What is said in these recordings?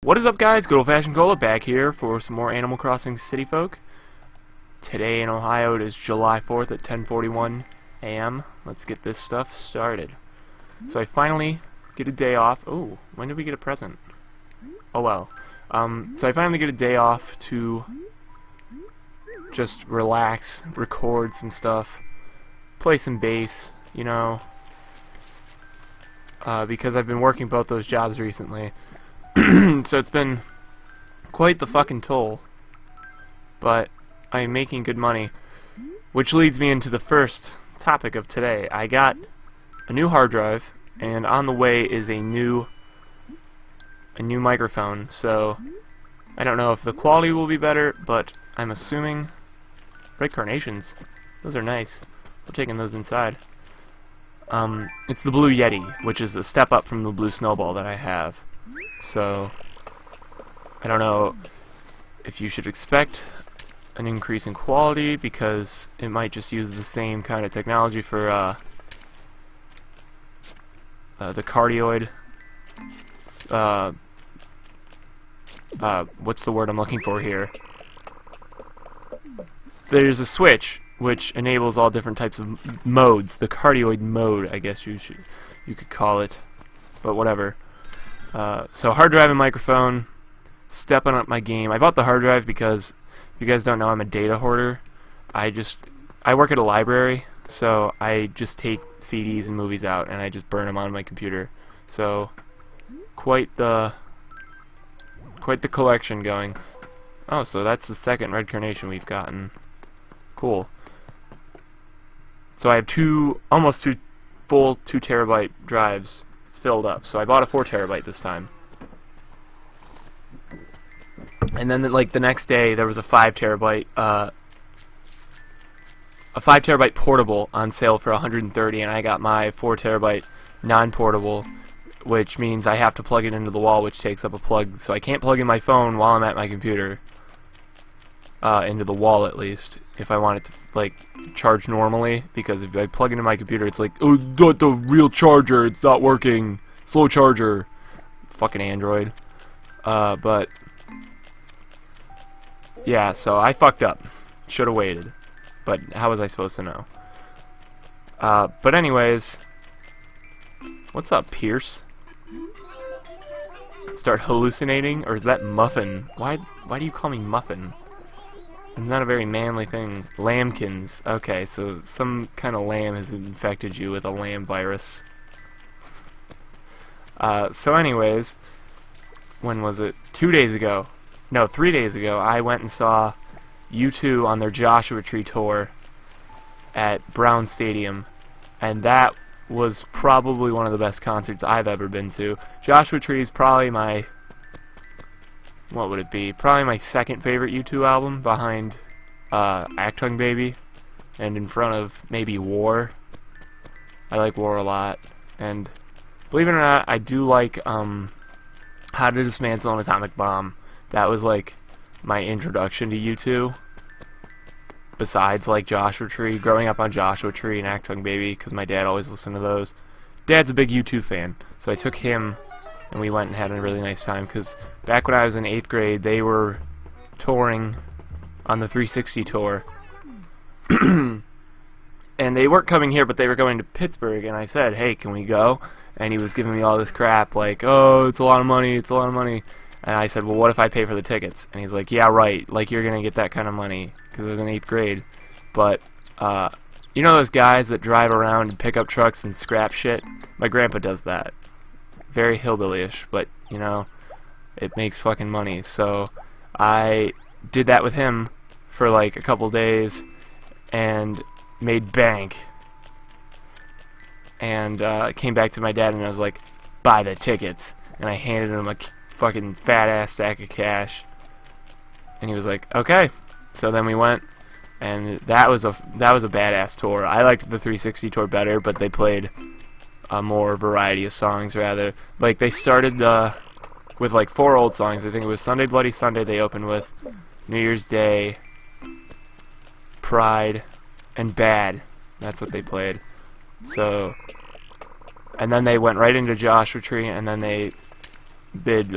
What is up, guys? Good old-fashioned Cola back here for some more Animal Crossing City Folk. Today in Ohio it is July 4th at 10:41 a.m. Let's get this stuff started. So I finally get a day off. Oh, when did we get a present? Oh well. So I finally get a day off to just relax, record some stuff, play some bass, you know, because I've been working both those jobs recently. So it's been quite the fucking toll, but I'm making good money, which leads me into the first topic of today. I got a new hard drive, and on the way is a new microphone. So I don't know if the quality will be better, but I'm assuming. Red carnations, those are nice. We're taking those inside. It's the Blue Yeti, which is a step up from the Blue Snowball that I have. So I don't know if you should expect an increase in quality, because it might just use the same kind of technology for the cardioid. What's the word I'm looking for here? There's a switch which enables all different types of modes. The cardioid mode, I guess you could call it, but whatever. So hard drive and microphone, stepping up my game. I bought the hard drive because, if you guys don't know, I'm a data hoarder. I work at a library, so I just take CDs and movies out and I just burn them on my computer. So quite the collection going. Oh, so that's the second red carnation we've gotten. Cool. So I have almost two full 2 terabyte drives filled up. So I bought a 4 terabyte this time. And then like the next day there was a 5 terabyte portable on sale for $130, and I got my 4 terabyte non-portable, which means I have to plug it into the wall, which takes up a plug. So I can't plug in my phone while I'm at my computer. Into the wall, at least, if I want it to like charge normally, because if I plug into my computer it's like, oh, not the real charger, it's not working, slow charger, fucking Android. But yeah, so I fucked up, should have waited, but how was I supposed to know? But anyways, what's up, Pierce? Start hallucinating? Or is that Muffin? Why do you call me Muffin? It's not a very manly thing. Lambkins. Okay, so some kind of lamb has infected you with a lamb virus. So anyways, when was it? 2 days ago. No, 3 days ago, I went and saw U2 on their Joshua Tree tour at Brown Stadium, and that was probably one of the best concerts I've ever been to. Joshua Tree is probably my... what would it be? Probably my second favorite U2 album, behind Achtung Baby, and in front of maybe War. I like War a lot, and believe it or not, I do like How to Dismantle an Atomic Bomb. That was like my introduction to U2, besides like Joshua Tree, growing up on Joshua Tree and Achtung Baby, because my dad always listened to those. Dad's a big U2 fan, so I took him and we went and had a really nice time, because back when I was in 8th grade, they were touring on the 360 tour. And they weren't coming here, but they were going to Pittsburgh, and I said, hey, can we go? And he was giving me all this crap, like, oh, it's a lot of money, it's a lot of money. And I said, well, what if I pay for the tickets? And he's like, yeah, right, like, you're going to get that kind of money, because I was in 8th grade. But, you know those guys that drive around and pick up trucks and scrap shit? My grandpa does that. Very hillbilly-ish, but, you know, it makes fucking money. So I did that with him for like a couple days and made bank, and came back to my dad and I was like, buy the tickets, and I handed him a fucking fat ass stack of cash, and he was like, okay. So then we went, and that was a badass tour. I liked the 360 tour better, but they played a more variety of songs, rather. Like, they started with like 4 old songs. I think it was Sunday Bloody Sunday they opened with, New Year's Day, Pride, and Bad. That's what they played. So, and then they went right into Joshua Tree, and then they did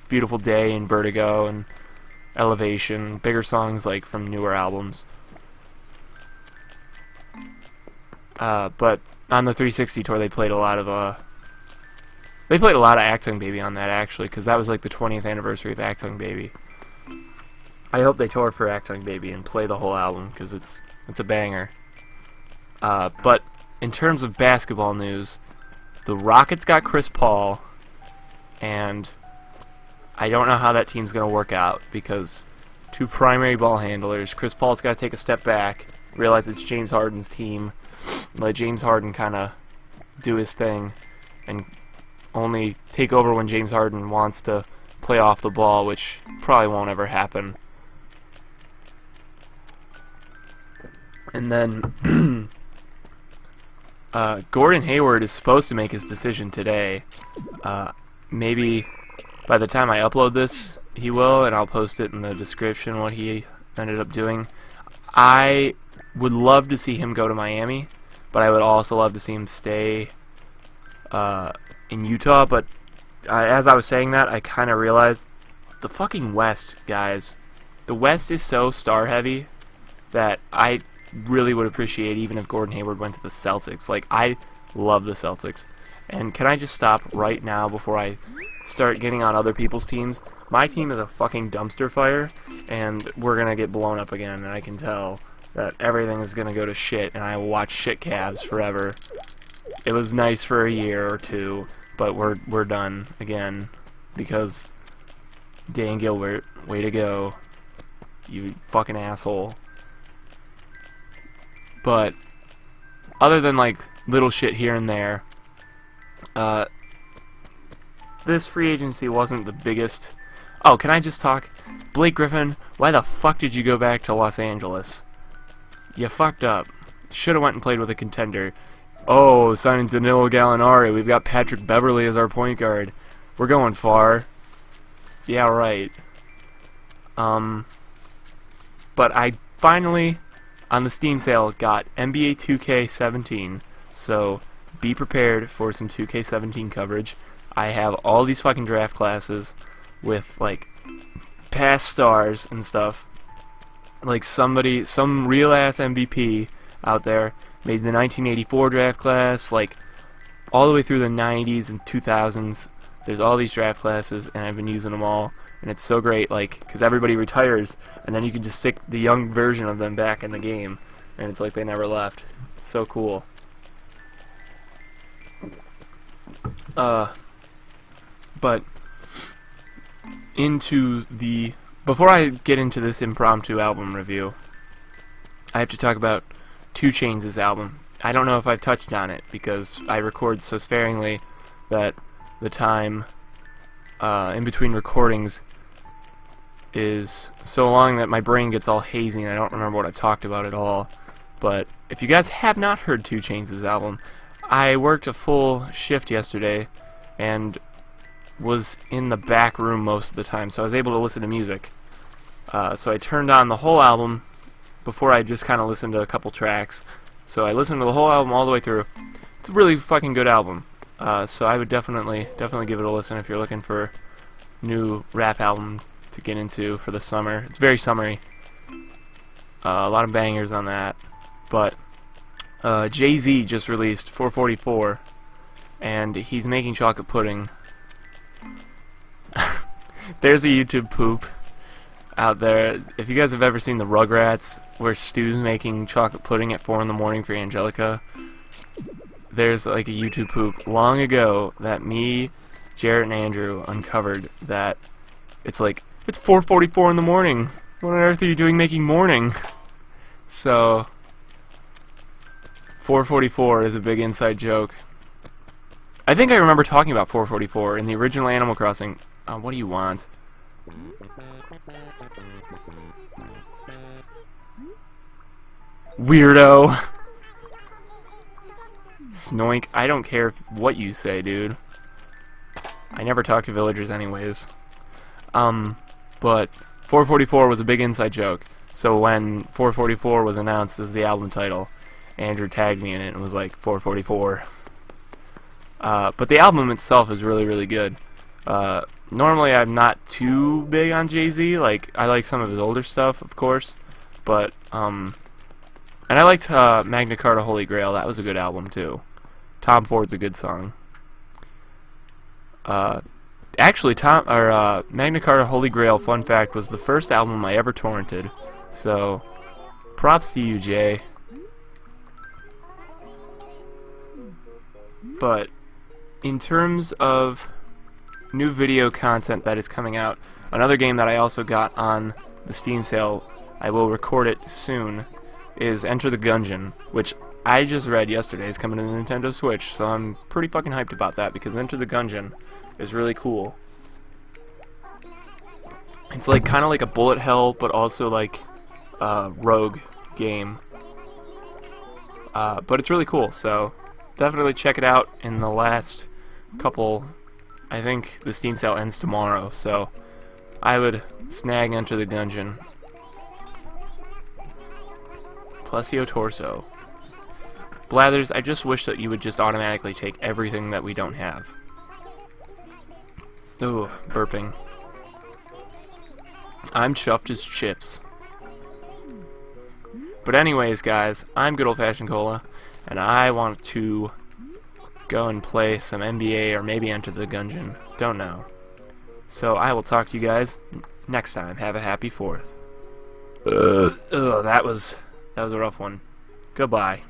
Beautiful Day and Vertigo and Elevation, bigger songs like from newer albums. But on the 360 tour, they played a lot of Achtung Baby on that, actually, because that was like the 20th anniversary of Achtung Baby. I hope they tour for Achtung Baby and play the whole album, because it's a banger. But in terms of basketball news, the Rockets got Chris Paul, and I don't know how that team's going to work out, because two primary ball handlers, Chris Paul's got to take a step back, realize it's James Harden's team, let James Harden kind of do his thing, and only take over when James Harden wants to play off the ball, which probably won't ever happen. And then Gordon Hayward is supposed to make his decision today. Maybe by the time I upload this, he will, and I'll post it in the description what he ended up doing. I would love to see him go to Miami, but I would also love to see him stay in Utah. But as I was saying that, I kind of realized the fucking West, guys. The West is so star-heavy that I really would appreciate even if Gordon Hayward went to the Celtics. Like, I love the Celtics. And can I just stop right now before I start getting on other people's teams? My team is a fucking dumpster fire, and we're gonna get blown up again, and I can tell that everything is gonna go to shit, and I will watch shit Cavs forever. It was nice for a year or two, but we're done again, because Dan Gilbert, way to go, you fucking asshole. But other than like little shit here and there, this free agency wasn't the biggest. Oh, can I just talk? Blake Griffin, why the fuck did you go back to Los Angeles? You fucked up. Should have went and played with a contender. Oh, signing Danilo Gallinari. We've got Patrick Beverley as our point guard. We're going far. Yeah, right. But I finally, on the Steam sale, got NBA 2K17. So be prepared for some 2K17 coverage. I have all these fucking draft classes with like past stars and stuff. Like some real ass MVP out there made the 1984 draft class, like all the way through the 90s and 2000s. There's all these draft classes, and I've been using them all, and it's so great, like, because everybody retires, and then you can just stick the young version of them back in the game, and it's like they never left. It's so cool. But before I get into this impromptu album review, I have to talk about 2 Chainz' album. I don't know if I've touched on it because I record so sparingly that the time in between recordings is so long that my brain gets all hazy and I don't remember what I talked about at all. But if you guys have not heard 2 Chainz' album, I worked a full shift yesterday and was in the back room most of the time, so I was able to listen to music. So I turned on the whole album before I just kind of listened to a couple tracks. So I listened to the whole album all the way through. It's a really fucking good album. So I would definitely give it a listen if you're looking for a new rap album to get into for the summer. It's very summery. A lot of bangers on that. But Jay-Z just released 444, and he's making chocolate pudding. There's a YouTube poop out there. If you guys have ever seen the Rugrats, where Stu's making chocolate pudding at 4 in the morning for Angelica, there's like a YouTube poop long ago that me, Jarrett, and Andrew uncovered that it's like, it's 4:44 in the morning. What on earth are you doing making morning? So 444 is a big inside joke. I think I remember talking about 444 in the original Animal Crossing. What do you want? Weirdo. Snoink. I don't care what you say, dude. I never talk to villagers anyways. But 444 was a big inside joke. So when 444 was announced as the album title, Andrew tagged me in it and was like, 444. But the album itself is really, really good. Normally I'm not too big on Jay-Z. Like, I like some of his older stuff, of course, but and I liked Magna Carta Holy Grail. That was a good album too. Tom Ford's a good song. Actually, Magna Carta Holy Grail, fun fact, was the first album I ever torrented. So, props to you, Jay. But in terms of new video content that is coming out, another game that I also got on the Steam sale, I will record it soon, is Enter the Gungeon, which I just read yesterday is coming to the Nintendo Switch, so I'm pretty fucking hyped about that because Enter the Gungeon is really cool. It's like kind of like a bullet hell, but also like a rogue game. But it's really cool, so definitely check it out in the last couple. I think the Steam sale ends tomorrow, so I would snag Enter the Gungeon. Plesio Torso. Blathers, I just wish that you would just automatically take everything that we don't have. Ooh, burping. I'm chuffed as chips. But anyways, guys, I'm Good Old Fashioned Cola, and I want to go and play some NBA or maybe Enter the Gungeon. Don't know. So I will talk to you guys next time. Have a happy 4th. Ugh, that was a rough one. Goodbye.